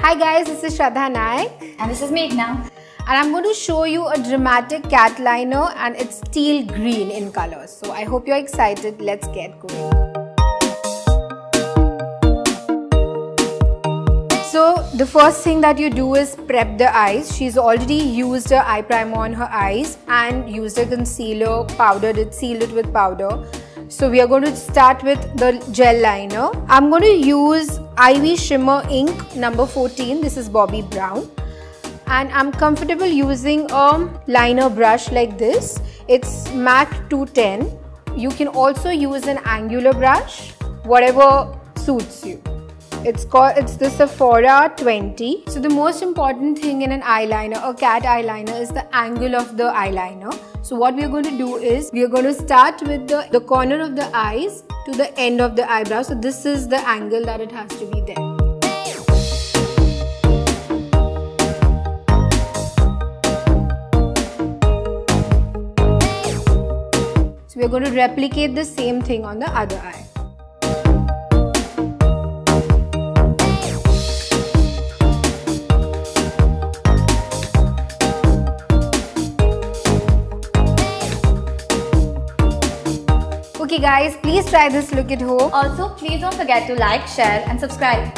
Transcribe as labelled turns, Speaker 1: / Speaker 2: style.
Speaker 1: Hi guys, this is Shraddha Naik.
Speaker 2: And this is Meghna.
Speaker 1: And I'm going to show you a dramatic cat liner, and it's teal green in color. So I hope you're excited. Let's get going. So the first thing that you do is prep the eyes. She's already used her eye primer on her eyes and used a concealer, powdered it, sealed it with powder. So we are going to start with the gel liner. I'm going to use Ivy Shimmer Ink number 14. This is Bobbi Brown. And I'm comfortable using a liner brush like this. It's MAC 210. You can also use an angular brush, whatever suits you. It's the Sephora 20. So the most important thing in an eyeliner, a cat eyeliner, is the angle of the eyeliner. So what we are going to do is, we are going to start with the corner of the eyes to the end of the eyebrow. So this is the angle that it has to be there. So we are going to replicate the same thing on the other eye. Okay guys, please try this look at home.
Speaker 2: Also, please don't forget to like, share and subscribe.